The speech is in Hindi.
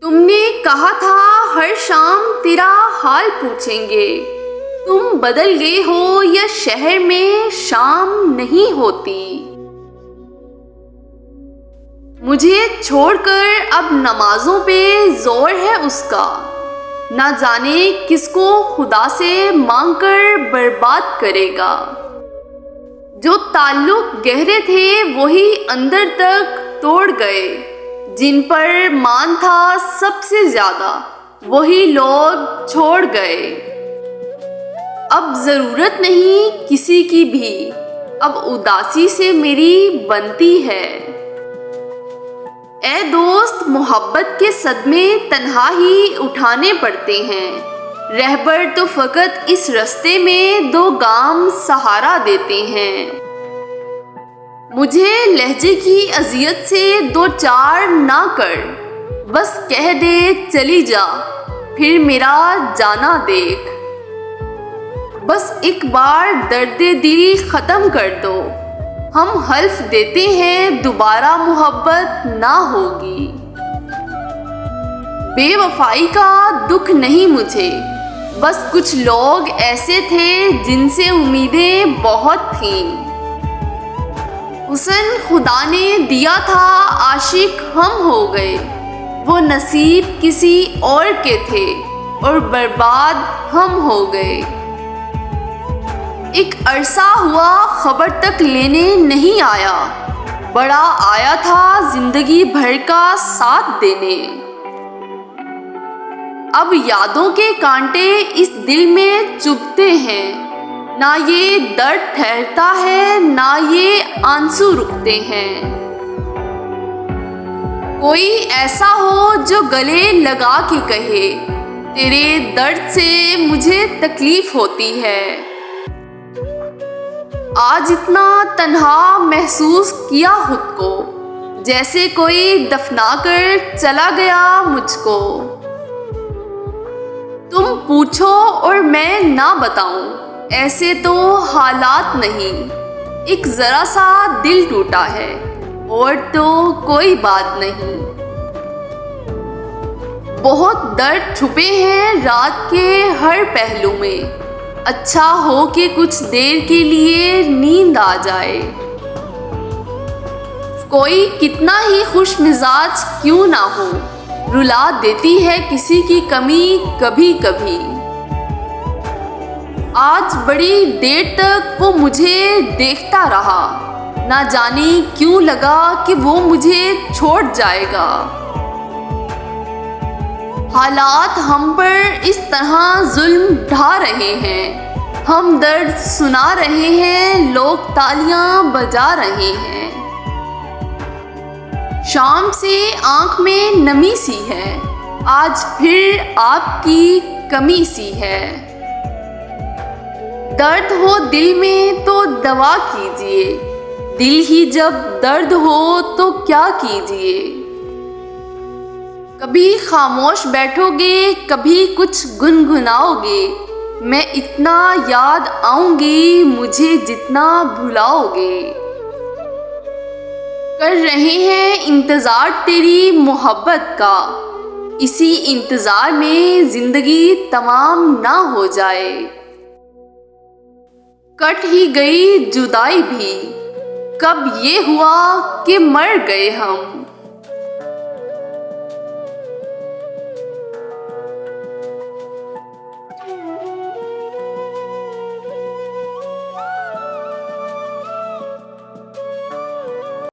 तुमने कहा था हर शाम तेरा हाल पूछेंगे। तुम बदल गए हो या शहर में शाम नहीं होती। मुझे छोड़कर अब नमाजों पे जोर है उसका। ना जाने किसको खुदा से मांगकर बर्बाद करेगा। जो ताल्लुक गहरे थे वही अंदर तक तोड़ गए। जिन पर मान था सबसे ज्यादा वही लोग छोड़ गए। अब जरूरत नहीं किसी की भी, अब उदासी से मेरी बनती है। ए दोस्त, मोहब्बत के सदमे तन्हा ही उठाने पड़ते हैं। रहबर तो फकत इस रास्ते में दो गाम सहारा देते हैं। मुझे लहजे की अजियत से दो चार ना कर, बस कह दे चली जा, फिर मेरा जाना देख। बस एक बार दर्दे दिल ख़त्म कर दो, हम हल्फ देते हैं दोबारा मोहब्बत ना होगी। बेवफाई का दुख नहीं मुझे, बस कुछ लोग ऐसे थे जिनसे उम्मीदें बहुत थीं। हुस्न खुदा ने दिया था, आशिक हम हो गए। वो नसीब किसी और के थे और बर्बाद हम हो गए। एक अरसा हुआ खबर तक लेने नहीं आया, बड़ा आया था जिंदगी भर का साथ देने। अब यादों के कांटे इस दिल में चुभते हैं। ना ये दर्द ठहरता है ना ये आंसू रुकते हैं। कोई ऐसा हो जो गले लगा के कहे, तेरे दर्द से मुझे तकलीफ होती है। आज इतना तन्हा महसूस किया खुद को, जैसे कोई दफना कर चला गया मुझको। तुम पूछो और मैं ना बताऊं, ऐसे तो हालात नहीं। एक जरा सा दिल टूटा है और तो कोई बात नहीं। बहुत दर्द छुपे हैं रात के हर पहलू में। अच्छा हो कि कुछ देर के लिए नींद आ जाए। कोई कितना ही खुश मिजाज क्यों ना हो, रुला देती है किसी की कमी कभी कभी। आज बड़ी देर तक वो मुझे देखता रहा, ना जाने क्यों लगा कि वो मुझे छोड़ जाएगा। हालात हम पर इस तरह जुल्म ढा रहे हैं। हम दर्द सुना रहे हैं, लोग तालियां बजा रहे हैं। शाम से आंख में नमी सी है, आज फिर आपकी कमी सी है। दर्द हो दिल में तो दवा कीजिए, दिल ही जब दर्द हो तो क्या कीजिए। कभी खामोश बैठोगे, कभी कुछ गुनगुनाओगे। मैं इतना याद आऊंगी मुझे जितना भुलाओगे। कर रहे हैं इंतजार तेरी मोहब्बत का, इसी इंतजार में जिंदगी तमाम ना हो जाए। कट ही गई जुदाई भी, कब ये हुआ कि मर गए हम।